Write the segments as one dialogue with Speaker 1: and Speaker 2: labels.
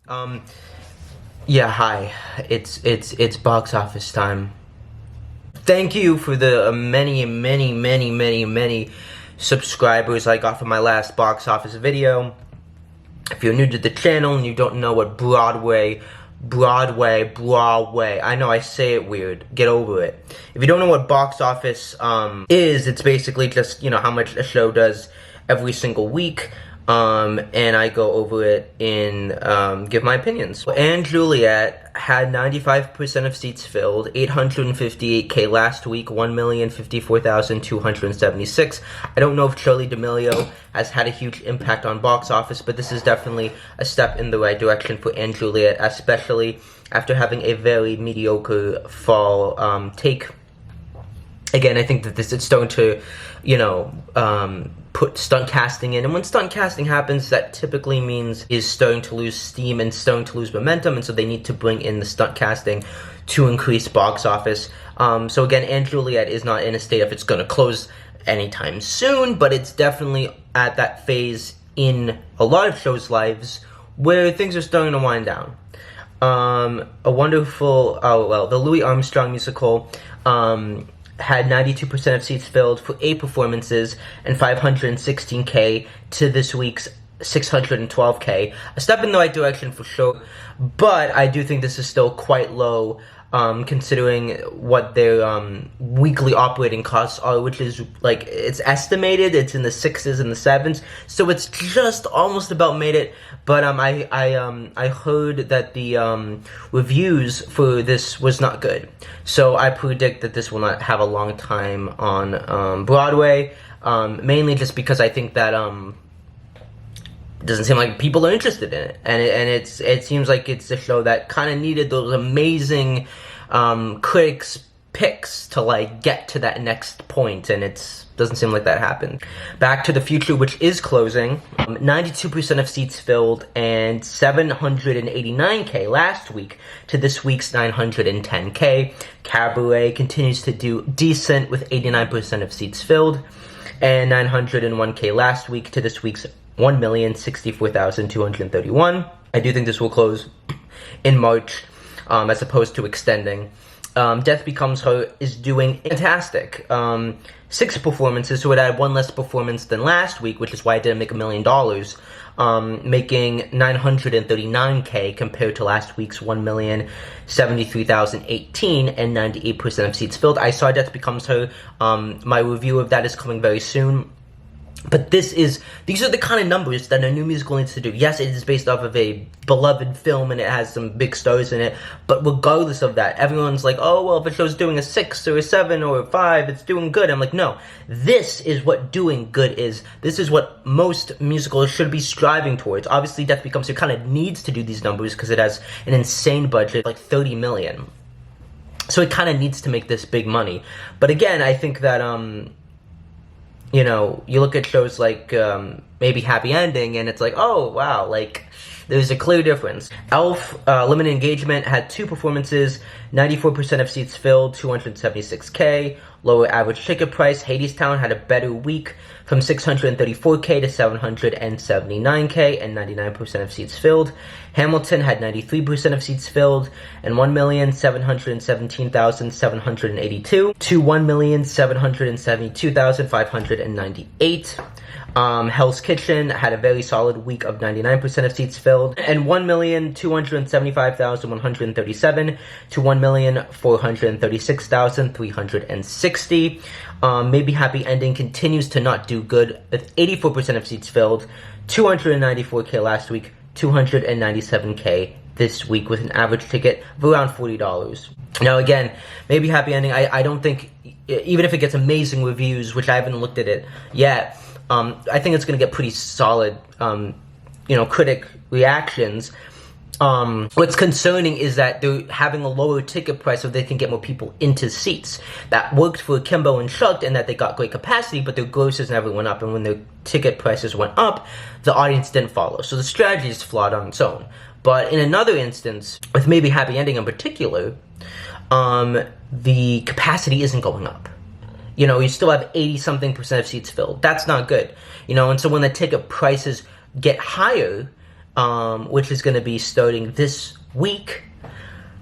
Speaker 1: Um, yeah, hi. It's box office time. Thank you for the many subscribers I got from my last box office video. If you're new to the channel and you don't know what Broadway, I know I say it weird. Get over it. If you don't know what box office is, it's basically just, how much a show does every single week. And I go over it and give my opinions. And Juliet had 95% of seats filled, 858K last week, 1,054,276. I don't know if Charlie D'Amelio has had a huge impact on box office, but this is definitely a step in the right direction for Anne Juliet, especially after having a very mediocre fall take. Again, I think that this is starting to, put stunt casting in, and when stunt casting happens, that typically means is starting to lose steam and starting to lose momentum, and so they need to bring in the stunt casting to increase box office. So again, Anne Juliet is not in a state of it's going to close anytime soon, but it's definitely at that phase in a lot of shows' lives where things are starting to wind down. The Louis Armstrong musical, had 92% of seats filled for 8 performances and 516K to this week's 612K. A step in the right direction for sure, but I do think this is still quite low considering what their weekly operating costs are, which is it's estimated it's in the 6s and the 7s, so it's just almost about made it. But I heard that the reviews for this was not good, so I predict that this will not have a long time on Broadway, mainly just because I think that it doesn't seem like people are interested in it, and it seems like it's a show that kind of needed those amazing critics picks to get to that next point, and it doesn't seem like that happened. Back to the Future, which is closing, 92% of seats filled and 789K last week to this week's 910K. Cabaret continues to do decent with 89% of seats filled and 901K last week to this week's 1,064,231. I do think this will close in March, as opposed to extending. Death Becomes Her is doing fantastic. 6 performances, so it had 1 less performance than last week, which is why it didn't make $1 million, making 939K compared to last week's 1,073,018 and 98% of seats filled. I saw Death Becomes Her. My review of that is coming very soon. But these are the kind of numbers that a new musical needs to do. Yes, it is based off of a beloved film and it has some big stars in it, but regardless of that, everyone's like, oh, well, if a show's doing a 6 or a 7 or a 5, it's doing good. I'm like, no, this is what doing good is. This is what most musicals should be striving towards. Obviously, Death Becomes Her kind of needs to do these numbers because it has an insane budget, like $30 million. So it kind of needs to make this big money. But again, I think that, you look at shows like maybe Happy Ending, and it's like, oh, wow, there's a clear difference. Elf, Limited Engagement, had 2 performances, 94% of seats filled, 276K, lower average ticket price. Hadestown had a better week, from 634K to 779K, and 99% of seats filled. Hamilton had 93% of seats filled, and 1,717,782 to 1,772,598. Hell's Kitchen had a very solid week of 99% of seats filled, and 1,275,137 to 1,436,360. Maybe Happy Ending continues to not do good with 84% of seats filled, 294K last week, 297K this week with an average ticket of around $40. Now again, maybe Happy Ending, I don't think, even if it gets amazing reviews, which I haven't looked at it yet, I think it's going to get pretty solid, critic reactions. What's concerning is that they're having a lower ticket price so they can get more people into seats. That worked for Kimbo and Shucked in that they got great capacity, but their grosses never went up, and when their ticket prices went up, the audience didn't follow. So the strategy is flawed on its own. But in another instance, with maybe Happy Ending in particular, the capacity isn't going up. You still have 80-something% of seats filled. That's not good. And so when the ticket prices get higher, which is going to be starting this week.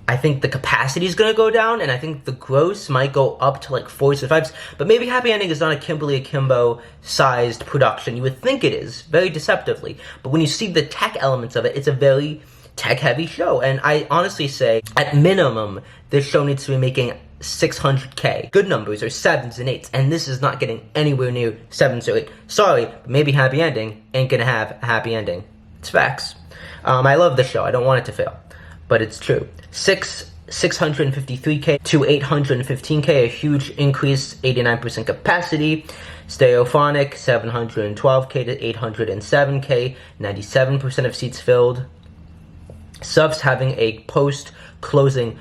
Speaker 1: I think the capacity is going to go down, and I think the gross might go up to like 4s or 5s, but maybe Happy Ending is not a Kimberly Akimbo sized production. You would think it is, very deceptively, but when you see the tech elements of it, it's a very tech heavy show, and I honestly say, at minimum, this show needs to be making 600K. Good numbers are 7s and 8s, and this is not getting anywhere near 7s or 8. Sorry, but maybe Happy Ending ain't gonna have a happy ending. It's facts. I love the show, I don't want it to fail, but it's true. 653K to 815K, a huge increase, 89% capacity. Stereophonic, 712K to 807K, 97% of seats filled. Subs having a post-closing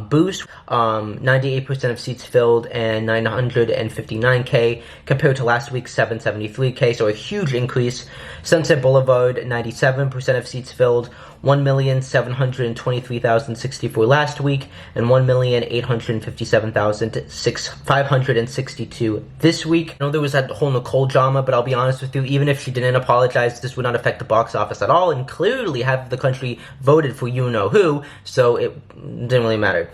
Speaker 1: boost, 98% of seats filled, and 959K compared to last week's 773K, so a huge increase. Sunset Boulevard, 97% of seats filled, 1,723,064 last week, and 1,857,562 this week. I know there was that whole Nicole drama, but I'll be honest with you, even if she didn't apologize, this would not affect the box office at all, and clearly half of the country voted for you-know-who, so it didn't really matter.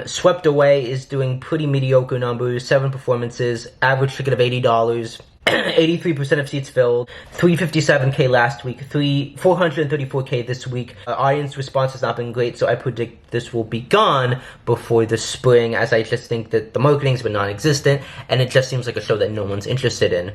Speaker 1: Swept Away is doing pretty mediocre numbers, 7 performances, average ticket of $80, 83% of seats filled, 357K last week, 434K this week. Audience response has not been great, so I predict this will be gone before the spring, as I just think that the marketing's been non-existent, and it just seems like a show that no one's interested in.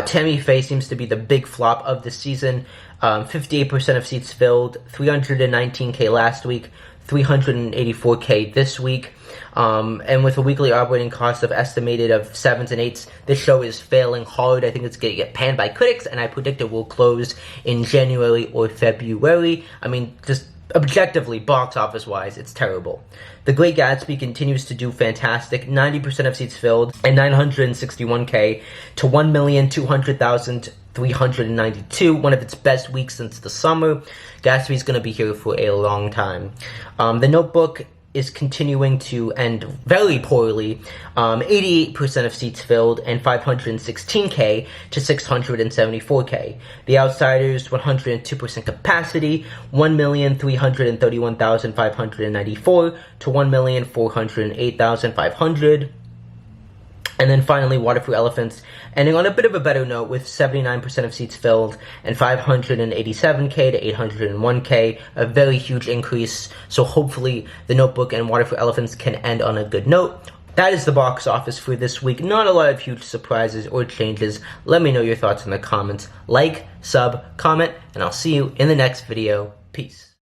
Speaker 1: Tammy Faye seems to be the big flop of the season, 58% of seats filled, 319K last week, 384K this week. And with a weekly operating cost of estimated of 7s and 8s, this show is failing hard. I think it's going to get panned by critics, and I predict it will close in January or February. I mean, just objectively, box office wise, it's terrible. The Great Gatsby continues to do fantastic, 90% of seats filled, and 961K to 1,200,392, one of its best weeks since the summer. Gatsby's going to be here for a long time. The Notebook is continuing to end very poorly, 88% of seats filled, and 516K to 674K. The Outsiders, 102% capacity, 1,331,594 to 1,408,500. And then finally, Water for Elephants, ending on a bit of a better note with 79% of seats filled and 587K to 801K, a very huge increase. So hopefully The Notebook and Water for Elephants can end on a good note. That is the box office for this week. Not a lot of huge surprises or changes. Let me know your thoughts in the comments. Like, sub, comment, and I'll see you in the next video. Peace.